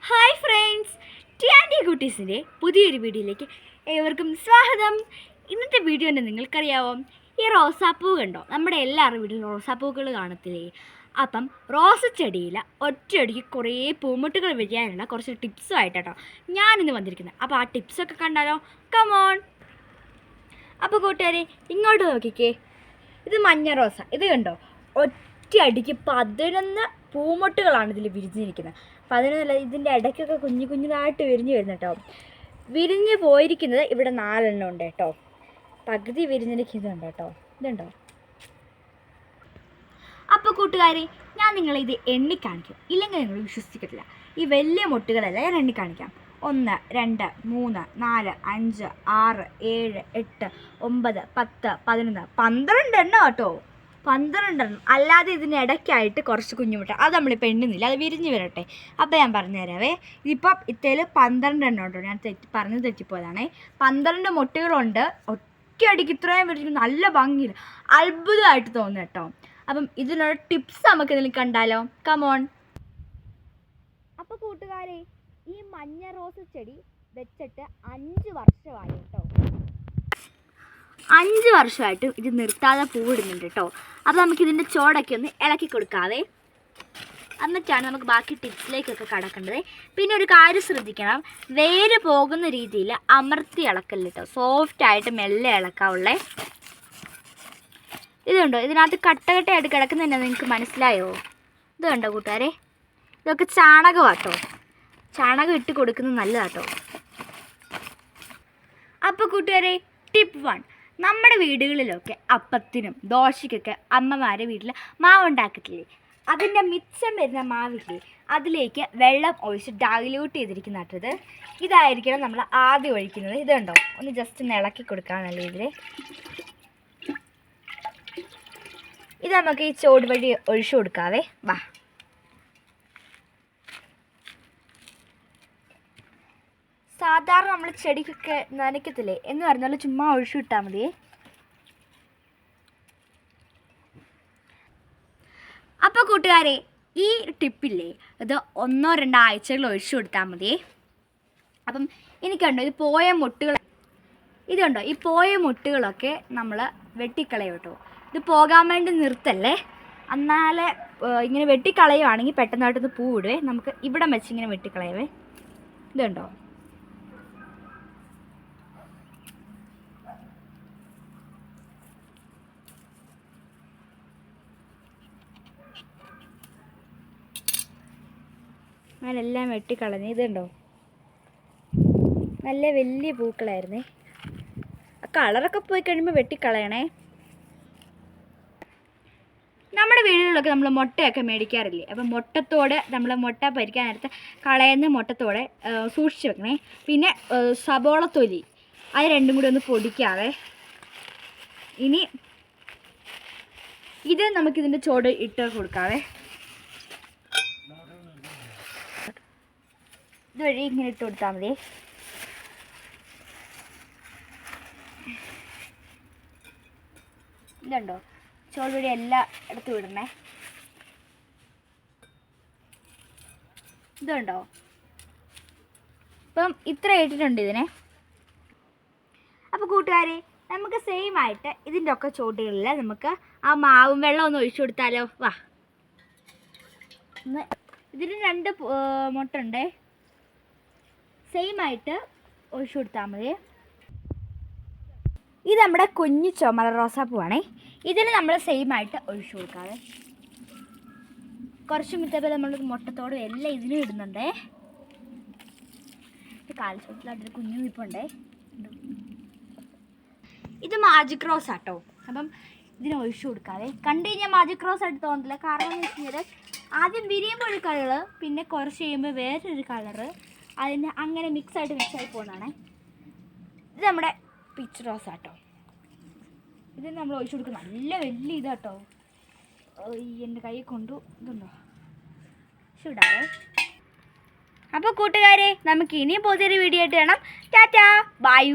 Hi friends, T and കുട്ടീസിൻ്റെ പുതിയൊരു വീഡിയോയിലേക്ക് ഏവർക്കും സ്വാഗതം. ഇന്നത്തെ വീഡിയോ തന്നെ നിങ്ങൾക്കറിയാവോ, ഈ റോസാപ്പൂ കണ്ടോ? നമ്മുടെ എല്ലാവരുടെ വീട്ടിലും റോസാപ്പൂക്കൾ കാണത്തില്ലേ? അപ്പം റോസ് ചെടിയിൽ ഒറ്റയടിക്ക് കുറേ പൂമുട്ടുകൾ വിരിയാനുള്ള കുറച്ച് ടിപ്സുമായിട്ടോ ഞാനിന്ന് വന്നിരിക്കുന്നത്. അപ്പോൾ ആ ടിപ്സൊക്കെ കണ്ടാലോ? കമോൺ. അപ്പോൾ കൂട്ടുകാരെ ഇങ്ങോട്ട് നോക്കിക്കേ, ഇത് മഞ്ഞ റോസ. ഇത് കണ്ടോ? ഒറ്റയടിക്ക് 11 പൂമുട്ടുകളാണ് ഇതിൽ വിരിഞ്ഞിരിക്കുന്നത്. 11, ഇതിൻ്റെ ഇടയ്ക്കൊക്കെ കുഞ്ഞു കുഞ്ഞുതായിട്ട് വിരിഞ്ഞ് വരുന്നു കേട്ടോ. വിരിഞ്ഞ് പോയിരിക്കുന്നത് ഇവിടെ 4 എണ്ണം ഉണ്ട് കേട്ടോ. പകുതി വിരിഞ്ഞിരിക്കുന്നുണ്ട് കേട്ടോ. ഇതുണ്ടോ? അപ്പോൾ കൂട്ടുകാരെ, ഞാൻ നിങ്ങളിത് എണ്ണിക്കാണിക്കും, ഇല്ലെങ്കിൽ നിങ്ങൾ വിശ്വസിക്കത്തില്ല. ഈ വലിയ മുട്ടുകളെല്ലാം ഞാൻ എണ്ണിക്കാണിക്കാം. 1, 2, 3, 4, 5, 6, 7, 8, 9, 10, 11, 12 എണ്ണം കേട്ടോ. 12 എണ്ണം. അല്ലാതെ ഇതിനിടയ്ക്കായിട്ട് കുറച്ച് കുഞ്ഞുമുട്ട, അത് നമ്മളിപ്പോൾ എണ്ണുന്നില്ല, അത് വിരിഞ്ഞ് വരട്ടെ. അപ്പോൾ ഞാൻ പറഞ്ഞു തരാവേ. ഇതിപ്പം ഇത്തേൽ 12 എണ്ണം ഉണ്ടോ? ഞാൻ പറഞ്ഞ് തെറ്റിപ്പോയതാണേ. 12 മുട്ടകളുണ്ട്. ഒറ്റയടിക്ക് ഇത്രയും വിരിഞ്ഞ് നല്ല ഭംഗിയില്ല, അത്ഭുതമായിട്ട് തോന്നുന്നു കേട്ടോ. അപ്പം ഇതിനുള്ള ടിപ്സ് നമുക്ക് ഇതിൽ കണ്ടാലോ? കമോൺ. അപ്പോൾ കൂട്ടുകാരെ, ഈ മഞ്ഞ റോസ് ചെടി വെച്ചിട്ട് 5 വർഷമായി കേട്ടോ. 5 വർഷമായിട്ട് ഇത് നിർത്താതെ പൂവിടുന്നുണ്ട് കേട്ടോ. അപ്പോൾ നമുക്കിതിൻ്റെ ചോടൊക്കെ ഒന്ന് ഇളക്കി കൊടുക്കാവേ. എന്നിട്ടാണ് നമുക്ക് ബാക്കി ടിപ്സിലേക്കൊക്കെ കടക്കേണ്ടത്. പിന്നെ ഒരു കാര്യം ശ്രദ്ധിക്കണം, വേര് പോകുന്ന രീതിയിൽ അമർത്തി ഇളക്കല്ല കേട്ടോ. സോഫ്റ്റായിട്ട് മെല്ലെ ഇളക്കാവുള്ളേ. ഇതുണ്ടോ? ഇതിനകത്ത് കട്ടകട്ടയായിട്ട് കിടക്കുന്നതന്നെ നിങ്ങൾക്ക് മനസ്സിലായോ? ഇത് കണ്ടോ കൂട്ടുകാരെ? ഇതൊക്കെ ചാണകമാട്ടോ. ചാണകം ഇട്ട് കൊടുക്കുന്നത് നല്ലതാട്ടോ. അപ്പോൾ കൂട്ടുകാരെ, ടിപ്പ് 1. നമ്മുടെ വീടുകളിലൊക്കെ അപ്പത്തിനും ദോശയ്ക്കൊക്കെ അമ്മമാരെ വീട്ടിൽ മാവ് ഉണ്ടാക്കത്തില്ലേ? അതിൻ്റെ മിച്ചം വരുന്ന മാവില്ലേ, അതിലേക്ക് വെള്ളം ഒഴിച്ച് ഡൈല്യൂട്ട് ചെയ്തിരിക്കുന്നത് ഇതായിരിക്കണം നമ്മൾ ആദ്യം ഒഴിക്കുന്നത്. ഇതുണ്ടോ? ഒന്ന് ജസ്റ്റ് ഒന്ന് ഇളക്കി കൊടുക്കാമെന്നല്ലേ ഇതിൽ. ഇത് നമുക്ക് ഈ ചോട് വഴി ഒഴിച്ചു കൊടുക്കാവേ. വാ. സാധാരണ നമ്മൾ ചെടിക്കൊക്കെ നനയ്ക്കത്തില്ലേ എന്ന് പറഞ്ഞാൽ ചുമ്മാ ഒഴിച്ചു വിട്ടാൽ മതിയേ. അപ്പോൾ കൂട്ടുകാരെ, ഈ ടിപ്പില്ലേ, ഇത് 1-2 ആഴ്ചകൾ ഒഴിച്ചു കൊടുത്താൽ മതിയേ. അപ്പം എനിക്കുണ്ടോ ഇത് പോയ മുട്ടുകൾ, ഇതുണ്ടോ? ഈ പോയ മുട്ടുകളൊക്കെ നമ്മൾ വെട്ടിക്കളയും കേട്ടോ. ഇത് പോകാൻ വേണ്ടി നിർത്തല്ലേ. എന്നാലേ ഇങ്ങനെ വെട്ടിക്കളയുവാണെങ്കിൽ പെട്ടെന്നായിട്ടൊന്ന് പൂ ഇടുവേ. നമുക്ക് ഇവിടം വെച്ച് ഇങ്ങനെ വെട്ടിക്കളയവേ. ഇതുണ്ടോ? അങ്ങനെല്ലാം വെട്ടിക്കളഞ്ഞ്. ഇതുണ്ടോ? നല്ല വലിയ പൂക്കളായിരുന്നേ. ആ കളറൊക്കെ പോയി കഴിയുമ്പോൾ വെട്ടിക്കളയണേ. നമ്മുടെ വീടുകളിലൊക്കെ നമ്മൾ മുട്ടയൊക്കെ മേടിക്കാറില്ലേ? അപ്പം മുട്ടത്തോടെ നമ്മൾ മുട്ട പരിക്കാൻ നേരത്ത് കളയുന്ന മുട്ടത്തോടെ സൂക്ഷിച്ച് വെക്കണേ. പിന്നെ സബോള തൊലി, അത് രണ്ടും കൂടി ഒന്ന് പൊടിക്കാവേ. ഇനി ഇത് നമുക്കിതിൻ്റെ ചോട് ഇട്ട് കൊടുക്കാവേ. ഇതുവഴി ഇങ്ങനെ ഇട്ട് കൊടുത്താൽ മതി. ഇതുണ്ടോ? ചോട് വഴി എല്ലായിടത്തും ഇടണേ. ഇതുണ്ടോ? ഇപ്പം ഇത്ര ഇട്ടിട്ടുണ്ട് ഇതിനെ. അപ്പോൾ കൂട്ടുകാരെ, നമുക്ക് സെയിം ആയിട്ട് ഇതിൻ്റെ ഒക്കെ ചോട്ടുകളിൽ നമുക്ക് ആ മാവും വെള്ളം ഒന്ന് ഒഴിച്ചു കൊടുത്താലോ? വാ. ഇതിന് 2 മുട്ടുണ്ട്. സെയിം ആയിട്ട് ഒഴിച്ചു കൊടുത്താൽ മതി. ഇത് നമ്മുടെ കുഞ്ഞു ചുമല റോസാപ്പൂവാണേ. ഇതിന് നമ്മൾ സെയിം ആയിട്ട് ഒഴിച്ചു കൊടുക്കാതെ കുറച്ച് മിറ്റപ്പോൾ നമ്മൾ മുട്ടത്തോടും എല്ലാം ഇതിനും ഇടുന്നുണ്ടേ. കാൽസ്യത്തിലായിട്ടൊരു കുഞ്ഞു നിൽപ്പുണ്ടേ. ഇത് മാജിക് റോസ് ആട്ടോ. അപ്പം ഇതിന് ഒഴിച്ചു കൊടുക്കാതെ കണ്ടു കഴിഞ്ഞാൽ മാജിക് റോസ് ആയിട്ട് തോന്നില്ല. കാരണം എന്ന് വെച്ച് കഴിഞ്ഞാൽ ആദ്യം വിരിയുമ്പോൾ ഒരു കളറ്, പിന്നെ കുറച്ച് കഴിയുമ്പോൾ വേറൊരു കളറ്, അതിന് അങ്ങനെ മിക്സായി പോകുന്നതാണേ. ഇത് നമ്മുടെ പിച്ച് റോസ് ആട്ടോ. ഇത് നമ്മൾ ഒഴിച്ചു കൊടുക്കും. നല്ല വലിയ ഇതാട്ടോ. എൻ്റെ കൈ കൊണ്ടു. ഇതുണ്ടോ? ചൂടാവേ. അപ്പോൾ കൂട്ടുകാരെ, നമുക്ക് ഇനിയും പുതിയൊരു വീഡിയോ ആയിട്ട് വേണം. ടാറ്റാ, ബൈ.